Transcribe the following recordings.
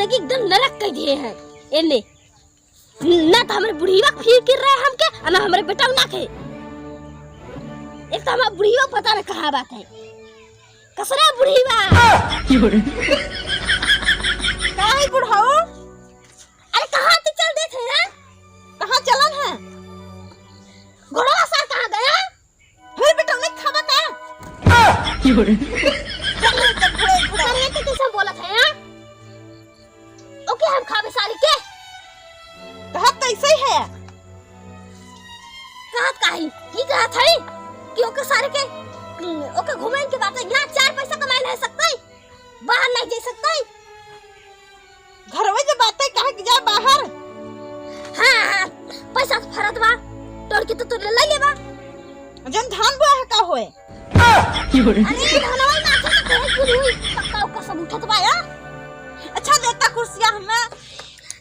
जिंदगी एकदम नरक कर दिए हैं इन्हें। ना तो हमारे बुढ़ीवा फिर रहे हमके और ना हमारे बेटा ना के। एक तो हमारा बुढ़ीवा पता न कहाँ बात है। कसरा बुढ़ीवा कहाँ है बुढ़ाओ? अरे कहाँ तू चल देखे हैं? कहाँ चलन है? घोड़ा सा कहाँ गया? फिर बेटा ने खाना था। अरे तो कैसे बोला था यार? ओके हम खावे सारी के। कहाँ कैसे है? कहाँ कहीं? की कहा था? कि ओके सारे के ओके घूमने की बात है। यहाँ 4 पैसा कमाए नहीं सकते, बाहर नहीं जा सकते। घर में जो बातें कहाँ की जाए बाहर? हाँ पैसा तो फरत बा तोड़ के तो ले लेबा। जन धान बुआ है का होए? अरे धनवा ना तो कहीं पूरी हुई पक्का का सब उठत बा यार। अच्छा देता कुर्सियां हमें।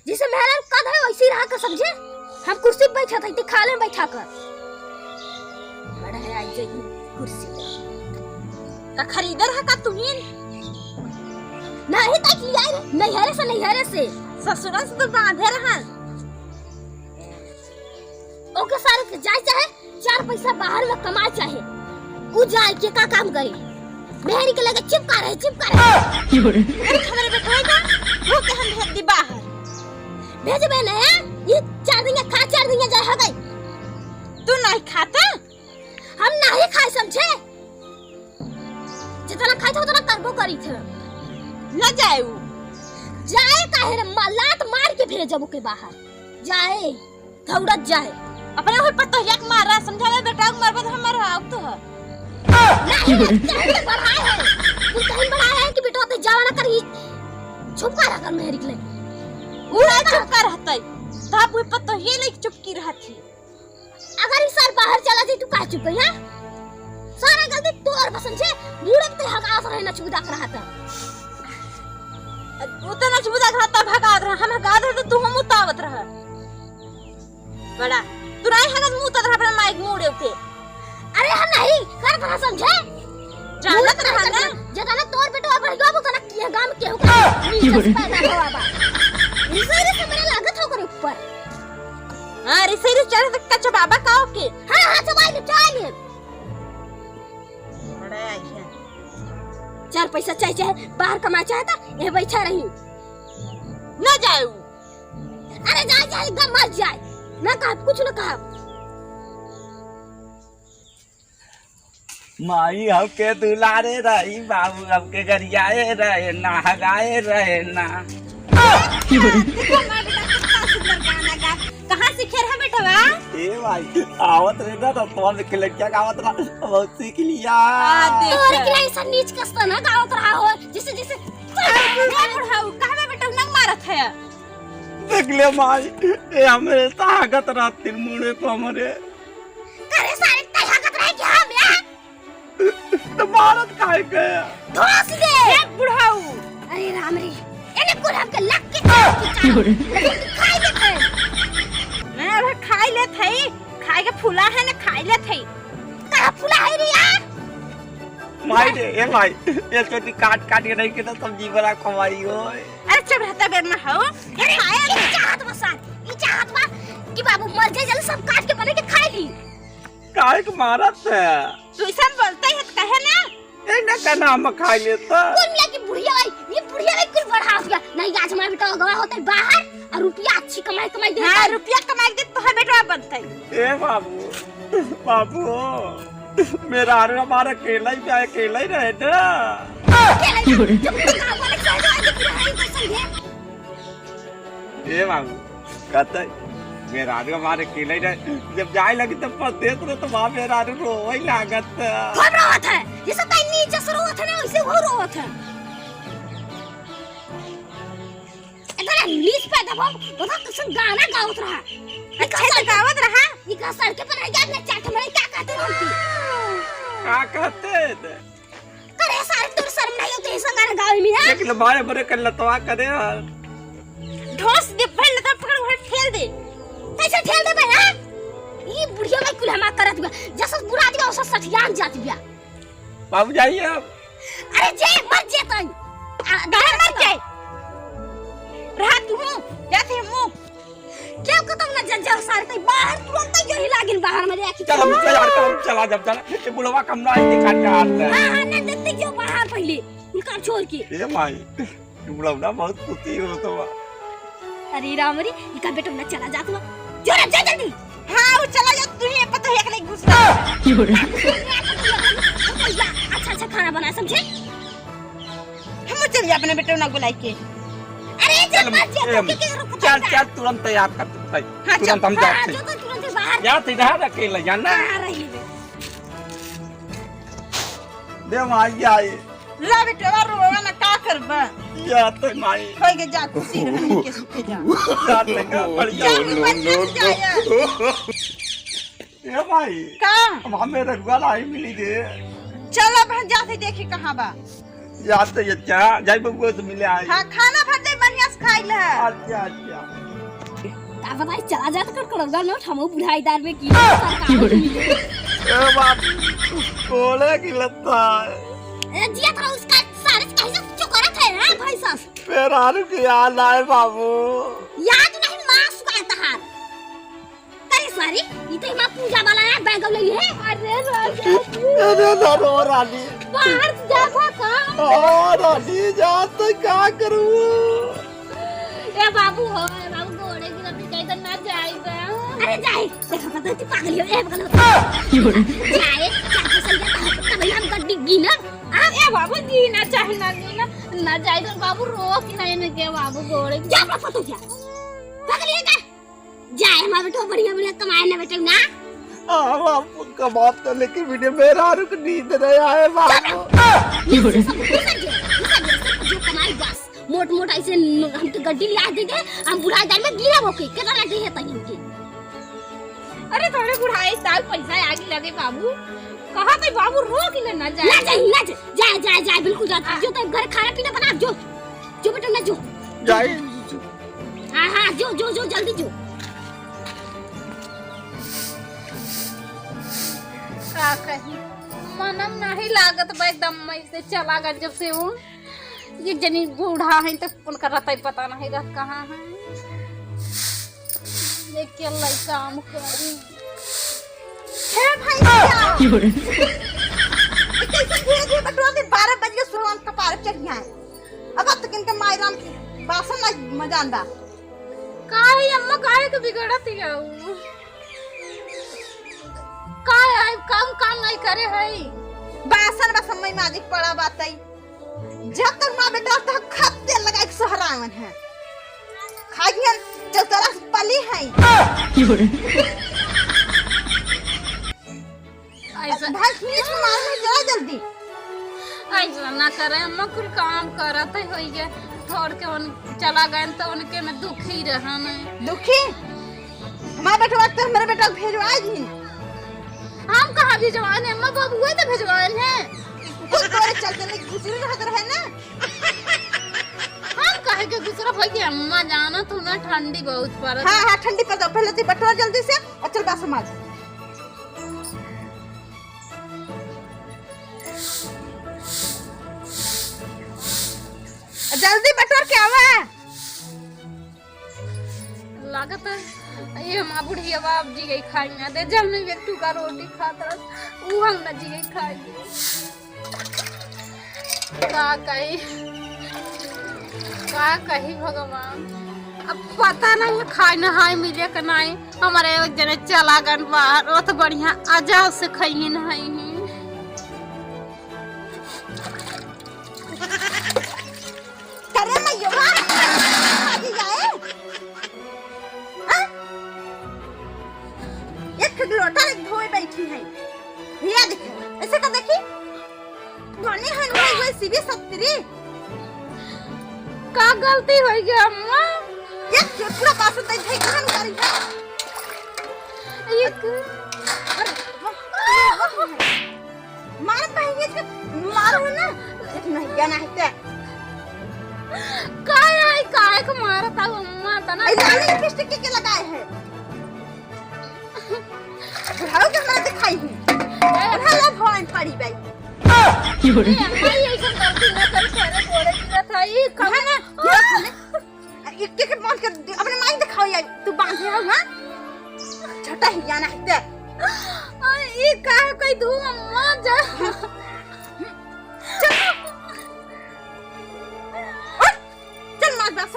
जिसे मेहरा कद है वैसे रहा कर समझे। हम कुर्सी पे बैठा थे खा ले बैठा कर। बड़ा है आई जाई कुर्सी का खरीदर है का तुम्हें? नहीं तक लिया नहीं हरे से ससुरा से तो बांधे रहन। ओके सारे जाए चाहे 4 पैसा बाहर में कमा चाहे उ जाए के का काम करे। मेहरी के लगे चिपका रहे अरे हमारे बेटा का वो के हम भेज दी बाहर। भेजबे ना ये 4 दिन खा 4 दिन जाए हो गई। तू नहीं खाता? हम नहीं खाए समझे। जितना खाए थे उतना करबो करी थे। न जाए वो जाए काहे रे लात मार के भेजबो के बाहर जाए दौड़त जाए। अपने वही पत्तो एक मारा समझावे बेटा मारबो तो हमारा अब तो है नहीं बढ़ाए है तू कहीं बढ़ाए है कि बेटा तो जावा ना करी छुपका रहा कर मेहरी के लिए। पूरा चुपका रहता है तब वही पत्तो ये नहीं चुपकी रहती। अगर इस साल बाहर चला जाए तू का चुप गई है? सारा गलती तू और बसन से मुड़े पे हगास रहना चुदा कर रहा था। उतना चुदा रहता भगात रहा हम भगात रहे तो तू हम उतावत रहा बड़ा तू नहीं हगत मुंह उतर अपना माइक मुड़े उठे। अरे हम नहीं कर रहा समझे। जानत रहा ना जदा ना तोर बेटा और भईवा को ना किया गांव के होगा नीचे से पैदा हुआ बा इसे से मेरा लागत हो कर ऊपर। हां रे सही चढ़ तक कच्चा बाबा काओ के। हां चबाई ले बड़ा आई है 4 पैसा चाहिए बाहर कमा चाहता ये बैठा रही न जाए। अरे जाए एकदम मर जाए ना कहा कुछ न कहा। माई हमके दुलारे रही बाबू हमके गरियाए रहे ना हगाए रहे ना। कहाँ सीखे रहा बेटा? ए भाई आवत रहे ना तो तोर के लड़किया का आवत रहा बहुत सीख लिया। और के ऐसा नीच कस्ता ना गावत रहा हो जिसे बुढ़ाऊ कहाँ में बेटा नंग मारत है? देख ले माई ए हमरे ताकत रहती मुड़े को हमरे करे सारे ताकत रहे क्या हम तो भारत काहे गया धोस ले बुढ़ाऊ। अरे राम रे एने कुल हमके लग के खाई लेते मैं अब खाई ले थई खाई के फूला है ना खाई ले थई का फूला है रे यार माई रे ए भाई ये छोटी काट के नहीं के तो सब्जी बड़ा कमाई हो। अरे चुप रहता बेर में हो अरे खाया ये चाहत बसा ये चाहत बा कि बाबू मर जाए जल्दी सब काट के बने के खाई ली। काहे के मारत है तू ऐसा बोलता है तो कहे ना ए ना कहना हम खा लेता कुल मिला की बुढ़िया ये बुढ़िया कुल बढ़ा गया नहीं आज हमारा बेटा गवा होता है बाहर और रुपया अच्छी कमाई दे। हां रुपया कमाई दे तो बेटा बनता है। ए बाबू मेरा हमारा अकेला ही रहे ना। ए बाबू कहते मेरा हमारे अकेला ही रहे जब जाए लगी तब परदेश रहे तो वहाँ मेरा रोई लागत रोवत है जैसे ताई नीचे से रोवत है ना वैसे वो रोवत है। इतना नीच पे दबाव बता किसी गाना गावत रहा अच्छा से गावत रहा निका सड़के पर रह गया अपने चाट मेरे क्या कहते रहती क्या कहते करे सारे तुर शर्म नहीं होती ऐसा गाना गावे में है। देख ले मारे बरे कर लतवा करे यार ढोस दे पहले तो पकड़ घर ठेल दे कैसे ठेल दे बे हां ये बुढ़िया में कुल हमा करत बा जैसे बुरा आदमी औसा सठियान जात बिया। बाबू जाइए अब अरे जे मत जे तई बाहर मत जाए रहा तू जाते मुंह क्या को तुम ना जज सारे तई बाहर तुरंत ही यही लागिन बाहर में आके चल हम चला जब चला ये बुढ़वा कम ना दिखा चाहते हैं। हां ना देखते जो बाहर पहले उनका छोड़ के ए माई बुढ़वा बहुत खुशी हो तो। अरे रामरी इका बेटा ना चला जा तू जोरा जा जल्दी। हां वो चला जा तू ही पता है कि नहीं घुस अच्छा अच्छा खाना बना समझे। हम चल जा अपने बेटे ना बुलाई के। अरे चल चल चल तुरंत तैयार कर भाई तुरंत हम जाते जो तो तुरंत बाहर जाते इधर अकेले जाना आ रही है। दे माई आए ला बेटे रोवा ना का करबा या तो माई होई के जा खुशी रहने के सुते जा जाते का बढ़िया ए भाई का अब हमें रघुआ लाई मिली दे। चलो बहन जाते देखी कहां बा जाते ये क्या जाई बबुआ से मिले आई। हां खाना भर दे बढ़िया से खाई ले। अच्छा अच्छा का बताई चला जा तो करगा नोट हम बुढ़ाईदार में की ए बाप कोले की लत्ता ए जिया तो उसका सारे कैसे चुकरा थे ना भाई साहब। फिर आलू की याद आए बाबू याद नहीं मां सुगाता हाथ कई सारी ये तो मां पूजा वाला है बैग ले है। अरे रो रानी बाहर जा था का रानी जा तो क्या करूं। ए बाबू हो बाबू घोड़े की लपटी कहीं तो ना जाएगा। अरे जाए देखा पता तू पागल हो ए पागल जाए चाचा संग तभी हम गड्डी गिना ए बाबू जी ना चाहे ना जाए तो बाबू रो कि नहीं ने के बाबू घोड़े जा पता क्या पागल है का जाए हमारा बेटा बढ़िया बढ़िया कमाए ना बेटा ना। बापू कमात तो लेकिन वीडियो मेरा रुक नींद नहीं आए बाबू। जो कमाई बस मोट मोट ऐसे हम तो गड्डी ला देंगे हम बुढ़ाईदार में गिरा होके केतना लगे है तनी के। अरे थोड़े बुढ़ाई साल पैसा आगे लगे बाबू कहा तो बाबू रो कि ना जाए ना जाए बिल्कुल जा जो तो घर खाना पीना बना जो बेटा ना जो जाए हां जो जल्दी जो का कही मनम नहीं लागत बा एकदम मैं से चला गया जब से वो ये जनी बूढ़ा है तो उनका रहता पता नहीं रह कहाँ है देख के अल्लाह काम करी है भाई कैसे धीरे बटवा दे 12 बज के सोहन कपार चढ़ गया है अब तक इनके मायरान की बासन ना मजान बा काहे अम्मा काहे के बिगड़ती है काय काम नहीं करे है बासन बा समय माजिक पड़ा बातई जब तक मां बेटा तक खत्ते लगा के सहरावन है खागियन जो तरह पली है ऐसा भाई खींच मार में जरा जल्दी ऐसा ना करे अम्मा कुल काम करत है होई गए छोड़ के उन चला गए तो उनके में दुखी रहन दुखी मां बेटा तो मेरे बेटा भेजवा दी हम कहां भिजवान है अम्मा बाबू तो भिजवान है तो तोरे चलते नहीं गुजर रहे ना हम कहे के गुजरा हो गया अम्मा जाना तू ना ठंडी बहुत पड़त हां ठंडी पड़ पहले से बटवा जल्दी से और चल बास समाज जल्दी बटवा के आवा लागत है ये मां बुढ़िया बाप जी गई खाई ना दे जब नहीं एक टुका रोटी खाता वो हम ना जी गई खाई का कही भगवान अब पता नहीं खाई ना हाय मिले कि नहीं हमारे एक जने चला गन बाहर वो तो बढ़िया आजा से खाई नहीं करे मैं योगा आगे जाए एक लोटा धोए बैठी है भैया देखे ऐसे का देखी बने हैं वो सीबी सत्तरी का गलती हो गई अम्मा ये पूरा पास तो थे कहां करी है एक मार पाएंगे कि मारो ना नहीं जाना है ते काय को मारता अम्मा तना लाली लिपस्टिक के लगाए है बुढ़ाओ के ना दिखाई है भला भवन पड़ी भाई ये अम्मा ये सब गलती ना कर सारे बोले की था ये कहां ना इक्के के बांध कर अपने माई दिखाओ यार तू बांधे हो हां छोटा ही जाना है ये का कोई दू अम्मा जा चल मार बस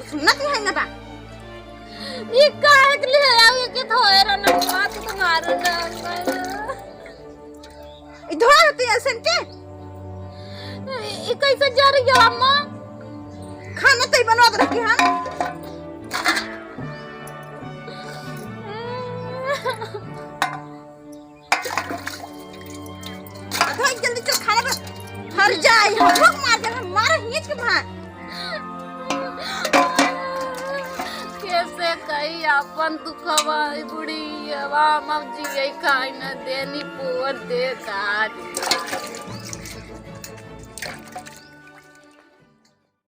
सुनना तू है ना बा ये का के लिए आओ के थोए रे ना बात तो मार ना इधर आते ऐसे के ये कैसे जा रही है अम्मा खाना तो ही बनवा दे रखी हम भाई जल्दी चल खाना बस हर जाए हम लोग मार दे मार हिंच के भाई कैसे कही अपन दुखवा बुढ़ी हवा मम जी गई खाई न देनी पुअर दे का